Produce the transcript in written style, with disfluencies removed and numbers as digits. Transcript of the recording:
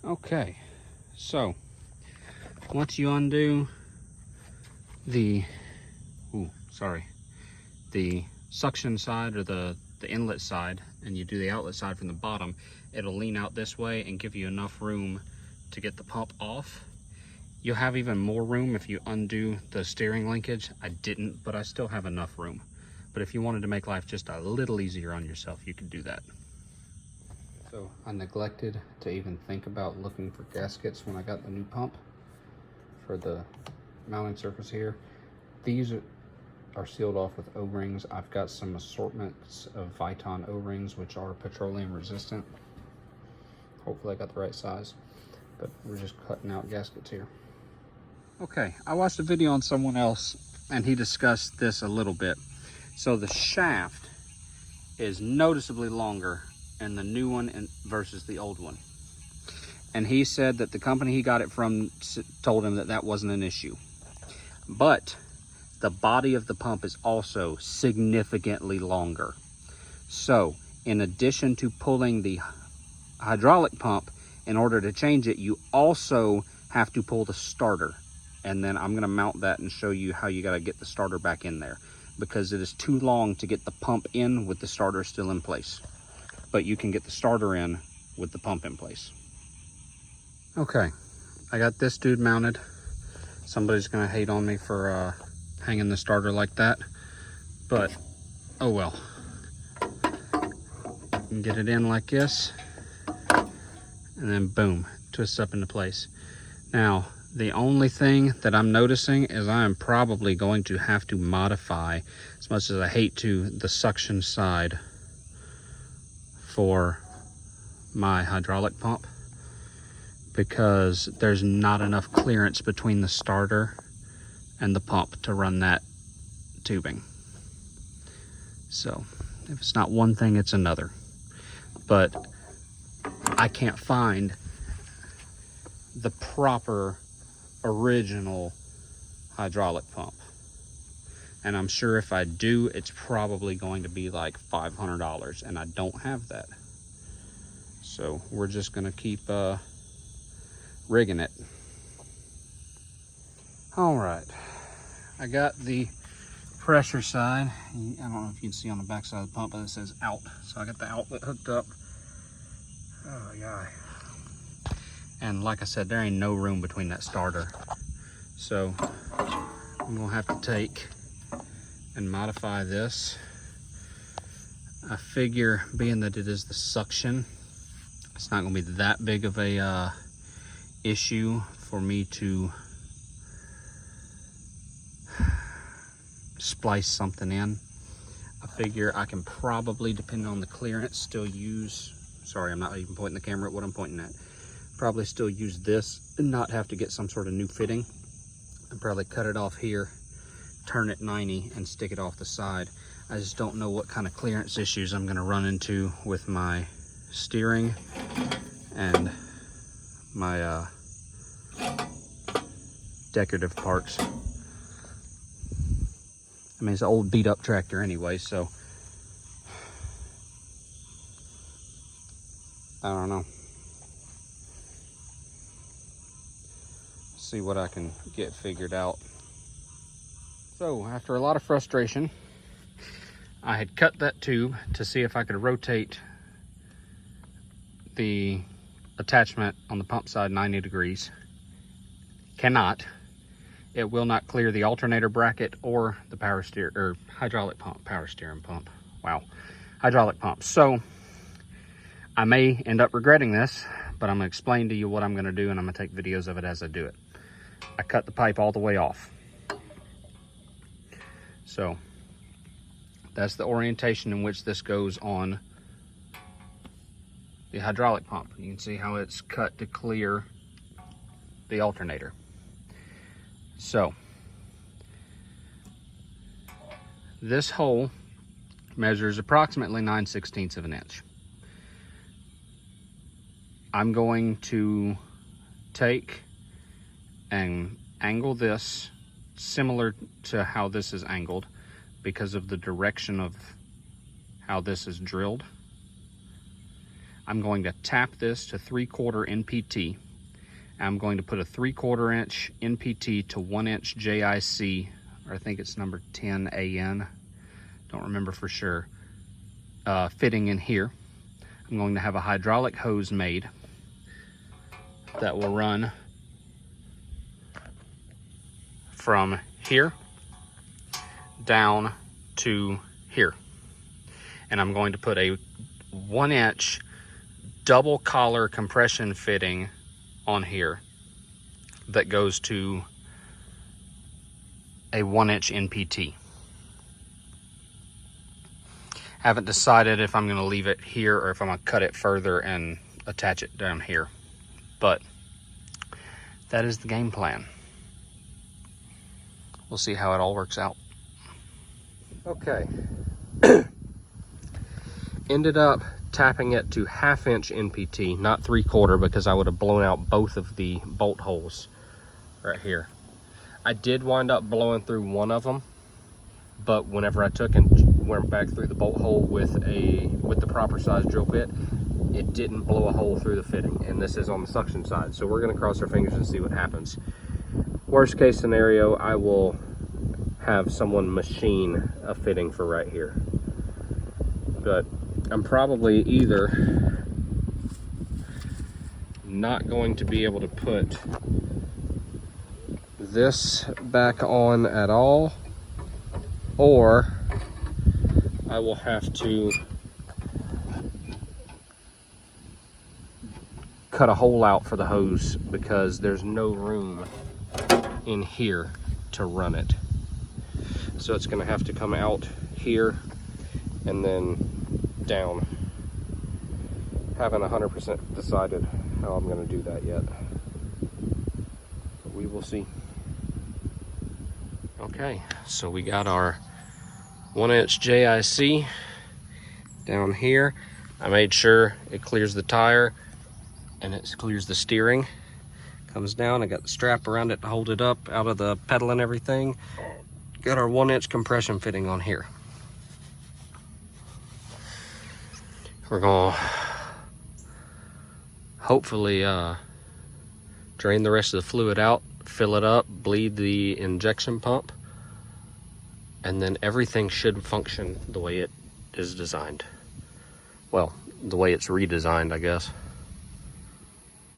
Okay, so once you undo the the suction side, or the inlet side, and you do the outlet side from the bottom, it'll lean out this way and give you enough room to get the pump off. You'll have even more room if you undo the steering linkage. I didn't, but I still have enough room. But if you wanted to make life just a little easier on yourself, you could do that. So I neglected to even think about looking for gaskets when I got the new pump for the mounting surface here. These are sealed off with O-rings. I've got some assortments of Viton O-rings, which are petroleum resistant. Hopefully I got the right size, but we're just cutting out gaskets here. Okay, I watched a video on someone else and he discussed this a little bit. So the shaft is noticeably longer in the new one versus the old one. And he said that the company he got it from told him that that wasn't an issue. But the body of the pump is also significantly longer. So in addition to pulling the hydraulic pump, in order to change it, you also have to pull the starter. And then I'm gonna mount that and show you how you gotta get the starter back in there, because it is too long to get the pump in with the starter still in place. But you can get the starter in with the pump in place. Okay, I got this dude mounted. Somebody's gonna hate on me for hanging the starter like that, but oh well. You can get it in like this, and then boom, twist up into place. Now, the only thing that I'm noticing is I am probably going to have to modify, as much as I hate to, the suction side for my hydraulic pump, because there's not enough clearance between the starter and the pump to run that tubing. So if it's not one thing, it's another. But I can't find the proper original hydraulic pump, and I'm sure if I do, it's probably going to be like $500, and I don't have that. So we're just gonna keep rigging it. All right, I got the pressure side. I don't know if you can see on the back side of the pump, but it says out. So I got the outlet hooked up. Oh yeah. And like I said, there ain't no room between that starter. So I'm gonna have to take and modify this. I figure, being that it is the suction, it's not gonna be that big of a issue for me to splice something in. I figure I can probably, depending on the clearance, still use, sorry, I'm not even pointing the camera at what I'm pointing at. Probably still use this and not have to get some sort of new fitting. And probably cut it off here, turn it 90 and stick it off the side. I just don't know what kind of clearance issues I'm gonna run into with my steering and my decorative parts. I mean, it's an old beat up tractor anyway, so I don't know. See what I can get figured out. So after a lot of frustration, I had cut that tube to see if I could rotate the attachment on the pump side 90 degrees. Cannot. It will not clear the alternator bracket or the power steer or hydraulic pump, power steering pump. Wow, hydraulic pump. So I may end up regretting this, but I'm gonna explain to you what I'm gonna do, and I'm gonna take videos of it as I do it. I cut the pipe all the way off. So that's the orientation in which this goes on the hydraulic pump. You can see how it's cut to clear the alternator. So this hole measures approximately 9/16 of an inch. I'm going to take and angle this similar to how this is angled because of the direction of how this is drilled. I'm going to tap this to 3/4 NPT. I'm going to put a 3/4 inch NPT to 1 inch JIC, or I think it's number 10 AN, don't remember for sure, fitting in here. I'm going to have a hydraulic hose made that will run from here down to here. And I'm going to put a 1 inch double collar compression fitting on here that goes to a 1 inch NPT. Haven't decided if I'm going to leave it here or if I'm going to cut it further and attach it down here, but that is the game plan. We'll see how it all works out. Okay. Ended up tapping it to 1/2 inch NPT, not 3/4, because I would have blown out both of the bolt holes right here. I did wind up blowing through one of them, but whenever I took and went back through the bolt hole with the proper size drill bit, it didn't blow a hole through the fitting, and this is on the suction side. So we're going to cross our fingers and see what happens. Worst case scenario, I will have someone machine a fitting for right here. But I'm probably either not going to be able to put this back on at all, or I will have to cut a hole out for the hose because there's no room in here to run it. So it's going to have to come out here and then down. Haven't 100% decided how I'm going to do that yet, but we will see. Okay, so we got our 1 inch JIC down here. I made sure it clears the tire and it clears the steering. Comes down, I got the strap around it to hold it up out of the pedal and everything. Got our 1 inch compression fitting on here. We're gonna hopefully drain the rest of the fluid out, fill it up, bleed the injection pump, and then everything should function the way it is designed. Well, the way it's redesigned, I guess.